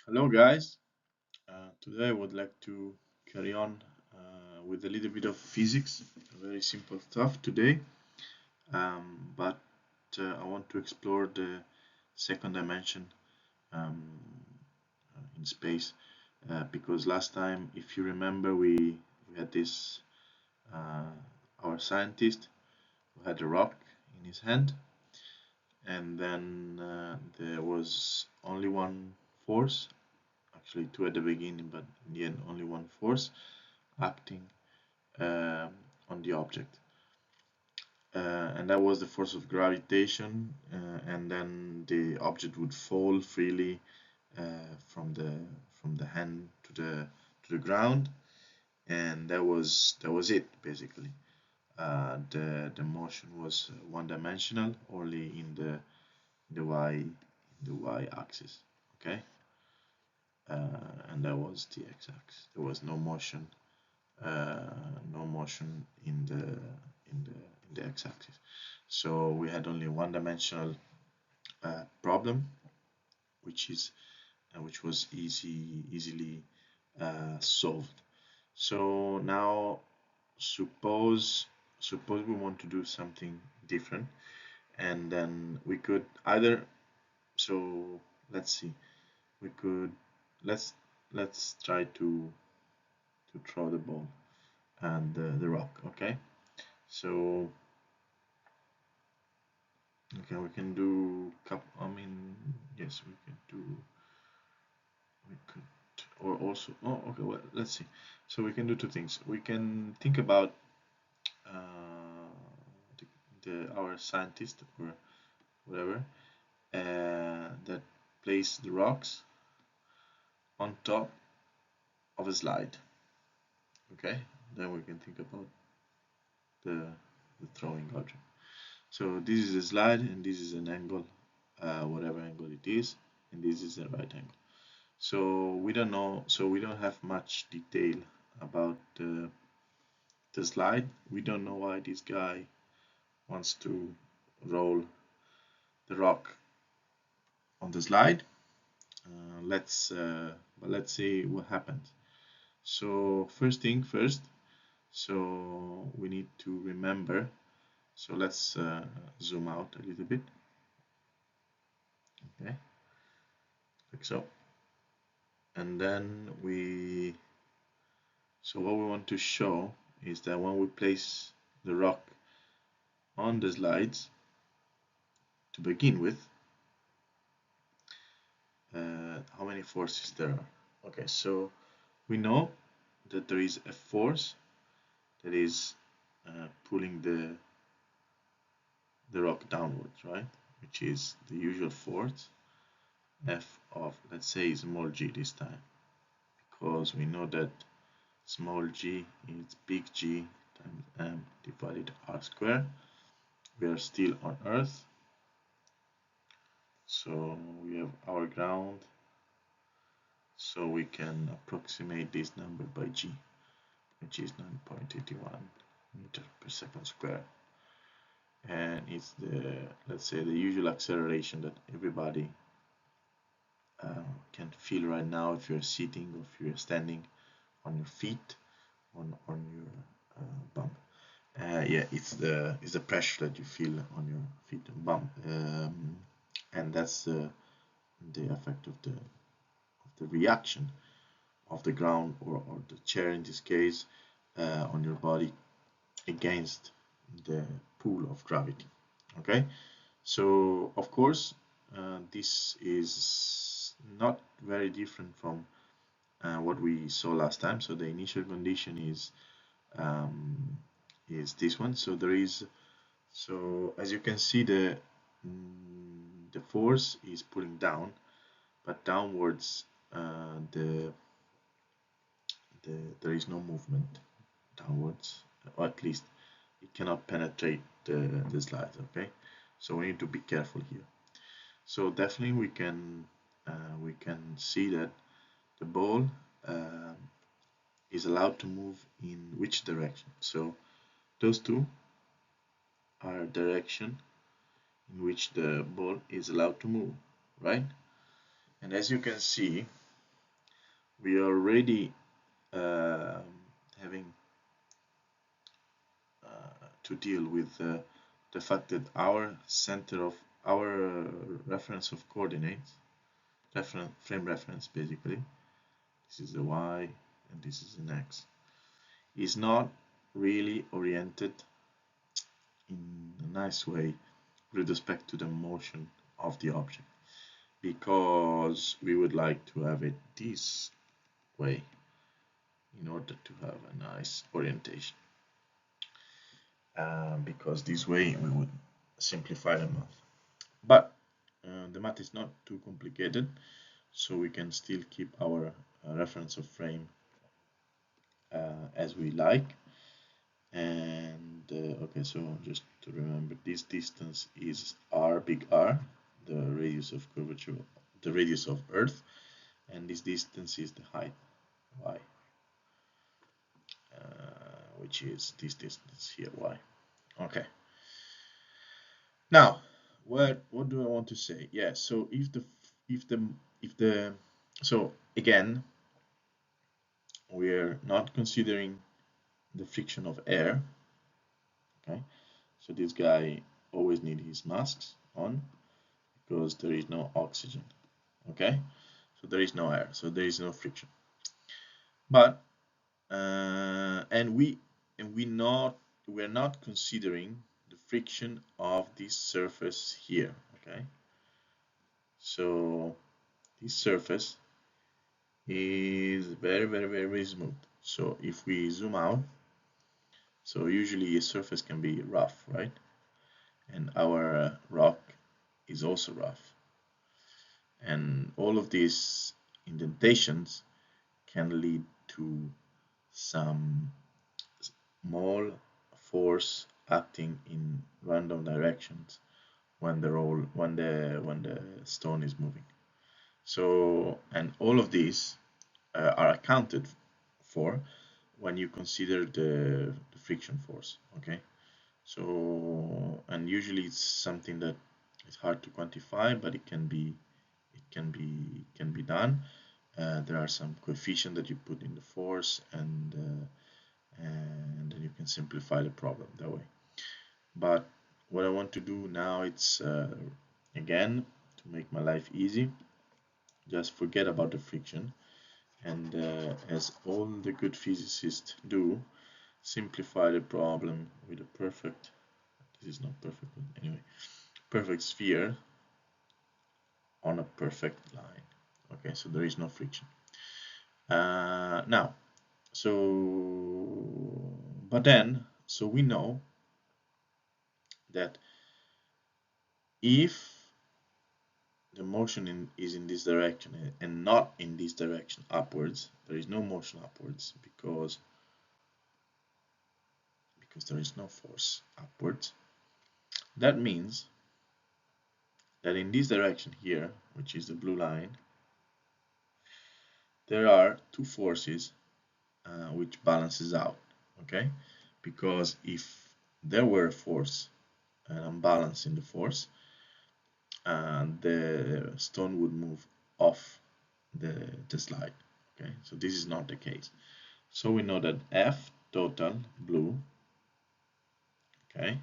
Hello guys, today I would like to carry on with a little bit of physics, very simple stuff today, but I want to explore the second dimension um, in space because last time, if you remember, we had this uh, our scientist who had a rock in his hand, and then there was only one force, actually two at the beginning, but in the end only one force acting um, on the object. And that was the force of gravitation, and then the object would fall freely from the hand to the ground, and that was it basically. The motion was one-dimensional, only in the y axis. Okay, and that was the x-axis. There was uh, no motion in the x-axis. So we had only one-dimensional problem, which was easily solved. So now suppose we want to do something different, and then we could either so let's see we could let's let's try to throw the ball and the rock. Okay, so okay, we can do I mean, yes, we can do. We could, or also. Oh, okay. Well, let's see. So we can do two things. We can think about uh, our scientist or whatever that place the rocks on top of a slide. Okay. Then we can think about the the throwing object. So this is a slide, and this is an angle, whatever angle it is, and this is the right angle. So we don't know, so we don't have much detail about the slide. We don't know why this guy wants to roll the rock on the slide. Let's see what happens. So first thing first, so we need to remember. So let's zoom out a little bit. Okay, like so. And then so what we want to show is that when we place the rock on the slides to begin with, how many forces there are. Okay, so we know that there is a force that is pulling the rock downwards, right? Which is the usual force F of, let's say, small g this time, because we know that small g is big G times m divided r squared. We are still on Earth, so we have our ground, so we can approximate this number by g, which is 9.81 meter per second square, and it's let's say the usual acceleration that everybody can feel right now if you're sitting or if you're standing on your feet, on your bum. Yeah, it's the pressure that you feel on your feet and bum, and that's the effect of the reaction of the ground, or the chair in this case, on your body against the pull of gravity. Okay, so of course this is not very different from what we saw last time. So the initial condition is this one. So as you can see, the force is pulling down, but downwards there is no movement downwards, or at least it cannot penetrate the slides. Okay, so we need to be careful here. So definitely we can see that the ball is allowed to move in which direction. So those two are direction in which the ball is allowed to move, right? And as you can see, we are already having to deal with the fact that our center of our reference of coordinates, frame reference basically, this is the y and this is an x, is not really oriented in a nice way with respect to the motion of the object, because we would like to have it this way in order to have a nice orientation, because this way we would simplify the math. But the math is not too complicated, so we can still keep our reference of frame as we like. And okay, so just to remember, this distance is r, big R, the radius of curvature, the radius of Earth, and this distance is the height, y, which is this distance here, y. Okay. Now, what do I want to say? Yeah, so if the so again, we're not considering the friction of air. Okay, so this guy always needs his masks on because there is no oxygen. Okay, so there is no air, so there is no friction. But we're not considering the friction of this surface here. Okay, so this surface is very smooth. So if we zoom out, so usually a surface can be rough, right? And our rock is also rough. And all of these indentations can lead to some small force acting in random directions when the stone is moving. So, and all of these are accounted for when you consider the friction force. Okay, so, and usually it's something that is hard to quantify, but it can be done. There are some coefficient that you put in the force, and then you can simplify the problem that way. But what I want to do now, it's again, to make my life easy, just forget about the friction, and as all the good physicists do, simplify the problem with a perfect, this is not perfect, but anyway, perfect sphere on a perfect line. Okay, so there is no friction. Now, so, but then, so we know that if the motion is in this direction and not in this direction upwards, there is no motion upwards because there is no force upwards. That means that in this direction here, which is the blue line, there are two forces which balances out. Okay, because if there were a force, an imbalance in the force, the stone would move off the slide. Okay, so this is not the case. So we know that F total blue, okay,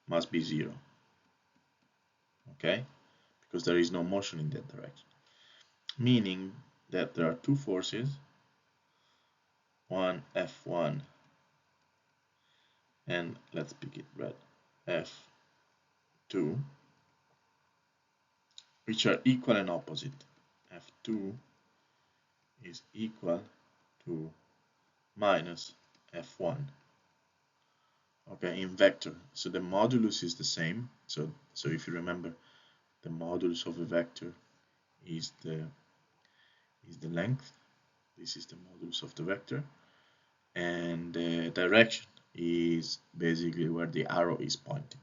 must be 0. Okay, because there is no motion in that direction, meaning that there are two forces, one F1 and let's pick it red, F2, which are equal and opposite. F2 is equal to minus F1. Okay, in vector. So the modulus is the same. So if you remember, the modulus of a vector is the length. This is the modulus of the vector, and the direction is basically where the arrow is pointing.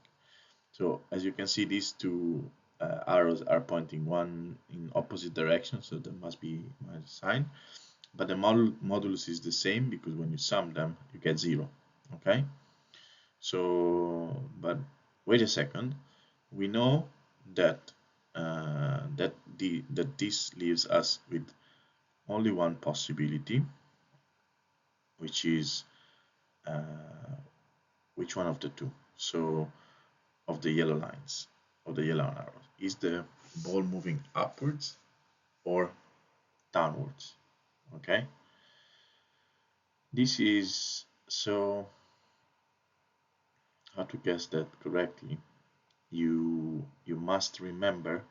So as you can see, these two arrows are pointing one in opposite direction, so there must be minus sign. But the modulus is the same because when you sum them, you get 0. Okay. So, but wait a second. We know that that this leaves us with only one possibility, which is which one of the two? So of the yellow lines, of the yellow arrows, is the ball moving upwards or downwards? Okay, this is, so how to guess that correctly? You must remember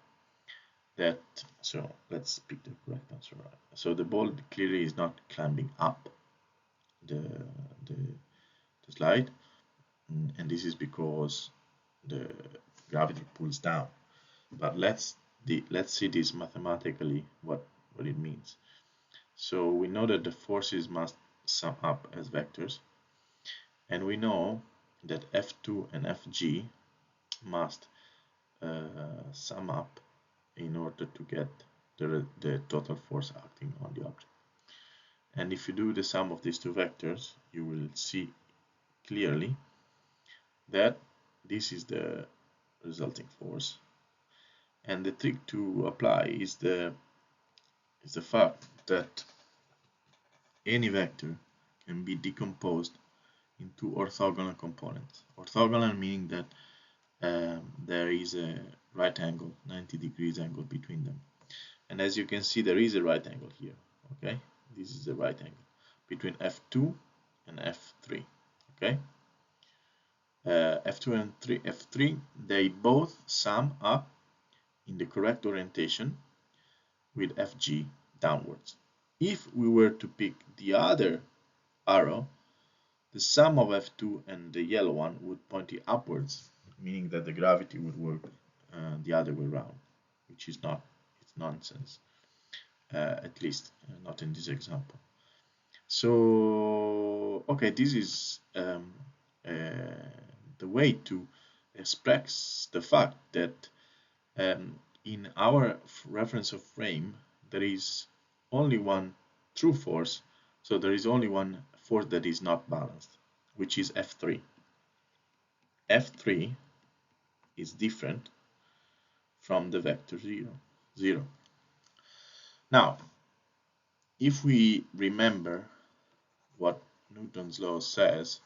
that, so let's pick the correct answer. So the ball clearly is not climbing up the the, the slide, and this is because the gravity pulls down. But let's see this mathematically, what it means. So we know that the forces must sum up as vectors, and we know that F2 and Fg must sum up in order to get the total force acting on the object. And if you do the sum of these two vectors, you will see clearly that this is the resulting force. And the trick to apply is the fact that any vector can be decomposed into orthogonal components. Orthogonal meaning that there is a right angle, 90 degrees angle between them. And as you can see, there is a right angle here. Okay, this is the right angle between F2 and F3. Okay, F2 and F3, they both sum up in the correct orientation with Fg downwards. If we were to pick the other arrow, the sum of F2 and the yellow one would point it upwards, meaning that the gravity would work the other way around, which is not, it's nonsense, at least not in this example. So, okay, this is the way to express the fact that in our reference of frame, there is only one true force, so there is only one force that is not balanced, which is F3. F3 is different from the vector 0, 0. Now, if we remember what Newton's law says,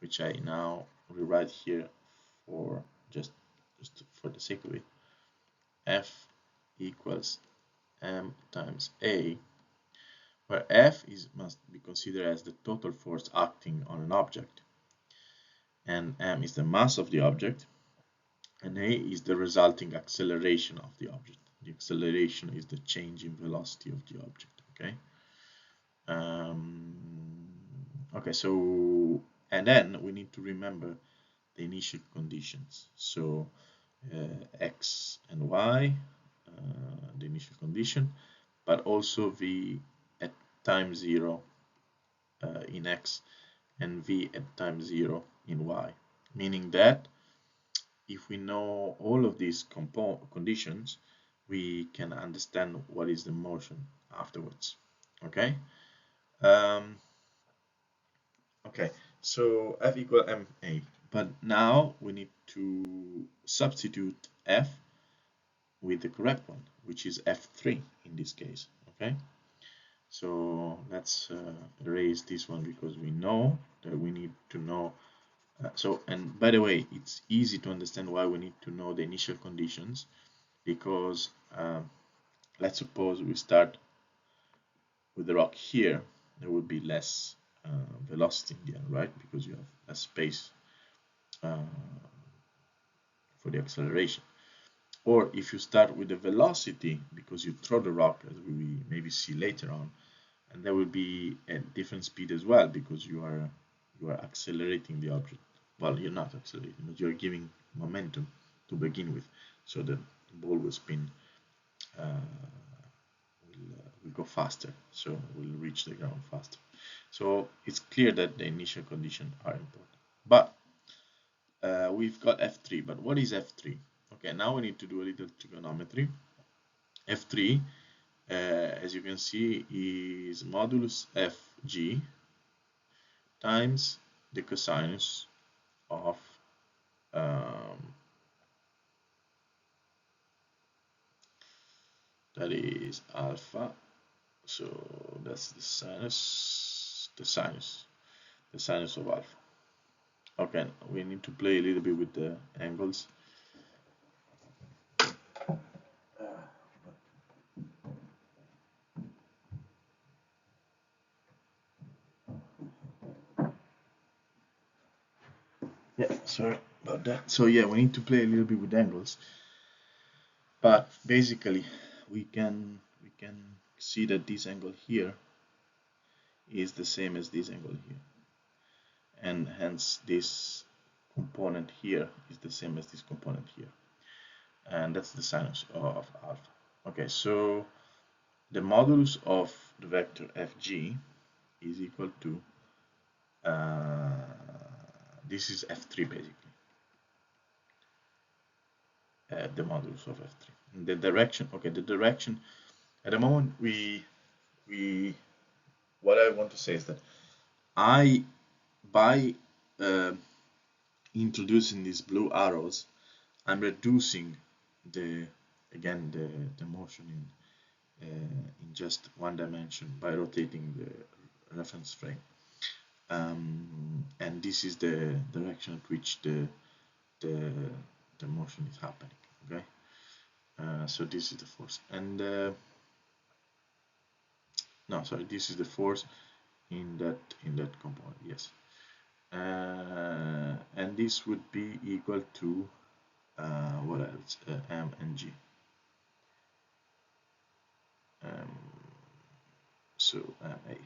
which I now rewrite here for just for the sake of it, F equals m times a, where F must be considered as the total force acting on an object, and m is the mass of the object, and a is the resulting acceleration of the object. The acceleration is the change in velocity of the object. Okay. Okay. So, and then we need to remember the initial conditions. So x and y, the initial condition, but also v at time 0 in x and v at time 0 in y, meaning that if we know all of these conditions, we can understand what is the motion afterwards. Okay. Okay, so F equal ma, but now we need to substitute F with the correct one, which is F3 in this case. Okay, so let's erase this one because we know that we need to know. So, and by the way, it's easy to understand why we need to know the initial conditions, because let's suppose we start with the rock here, there will be less velocity in the end, right? Because you have less space for the acceleration. Or if you start with the velocity, because you throw the rock, as we maybe see later on, and there will be a different speed as well, because you are accelerating the object. Well, you're not accelerating, but you're giving momentum to begin with, so the ball will spin, will go faster, so we'll reach the ground faster. So it's clear that the initial conditions are important. But we've got F3, but what is F3? Okay, now we need to do a little trigonometry. F3, as you can see, is modulus Fg times the cosinus of that is alpha So that's the sinus of alpha. Okay, we need to play a little bit with the angles. Yeah, sorry about that. So yeah, we need to play a little bit with angles, but basically we can see that this angle here is the same as this angle here, and hence this component here is the same as this component here, and that's the sinus of alpha. Okay, so the modulus of the vector fg is equal to this is f3 basically, the modulus of f3. The direction, okay, the direction at the moment we what I want to say is that by uh, introducing these blue arrows, I'm reducing the the motion in just one dimension by rotating the reference frame, and this is the direction at which the, the motion is happening. Okay, so this is the force, and no, sorry, this is the force in that component. Yes, and this would be equal to what else? M and G. Um, so MA.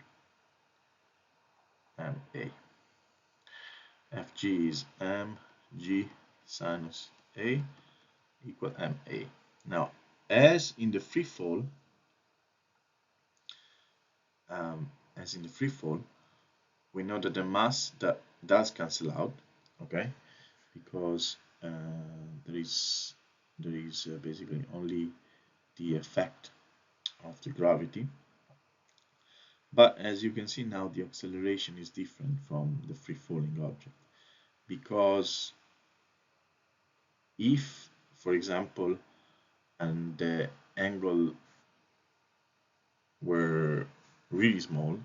FG is mg sinus A equal MA. Now, as in the free fall, we know that the mass that does cancel out, okay, because there is basically only the effect of the gravity. But as you can see now, the acceleration is different from the free falling object, because if, for example, and the angle were really small,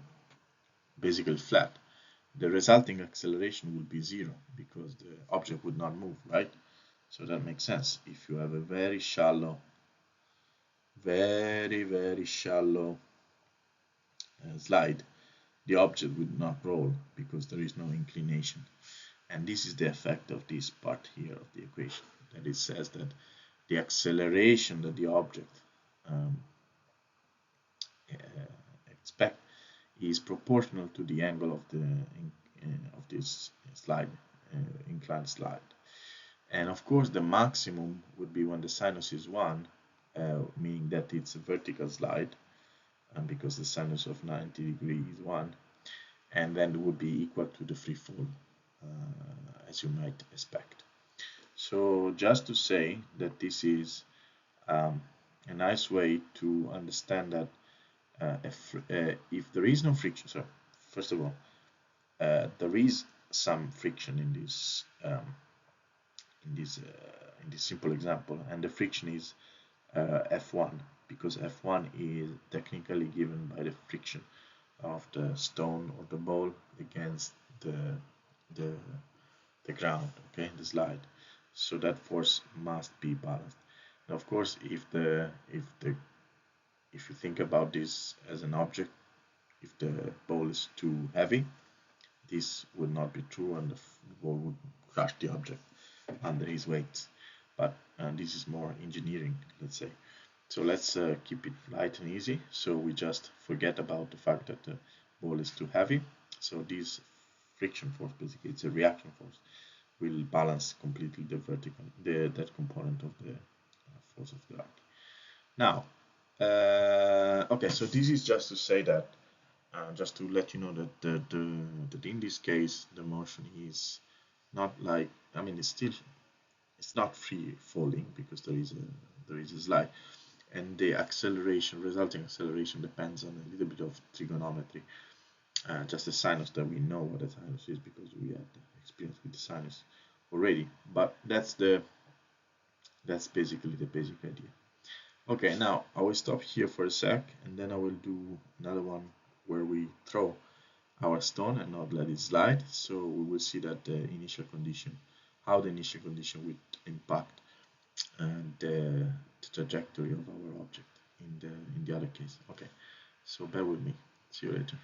basically flat, the resulting acceleration would be zero because the object would not move, right? So that makes sense. If you have a very shallow, very shallow slide, the object would not roll because there is no inclination. And this is the effect of this part here of the equation, that it says that the acceleration that the object um, expect is proportional to the angle of this slide, inclined slide. And of course, the maximum would be when the sinus is 1, meaning that it's a vertical slide, and because the sinus of 90 degrees is 1, and then it would be equal to the free fall, as you might expect. So just to say that this is a nice way to understand that if there is no friction, so first of all, there is some friction in this in this simple example, and the friction is F1, because F1 is technically given by the friction of the stone or the ball against the the ground, okay, the slide. So that force must be balanced. And of course, if you think about this as an object, if the ball is too heavy, this would not be true, and the ball would crush the object under his weight. But this is more engineering, let's say. So let's keep it light and easy. So we just forget about the fact that the ball is too heavy. So this friction force, basically, it's a reaction force, will balance completely the vertical, that component of the force of gravity. Now, okay, so this is just to say that, just to let you know that that in this case the motion is not like, I mean, it's not free falling because there is a slide, and the acceleration, resulting acceleration, depends on a little bit of trigonometry. Just the sinus, that we know what the sinus is because we had experience with the sinus already. But that's basically the basic idea. Okay, now I will stop here for a sec, and then I will do another one where we throw our stone and not let it slide. So we will see that the initial condition, how the initial condition will impact and the trajectory of our object in the other case. Okay, so bear with me. See you later.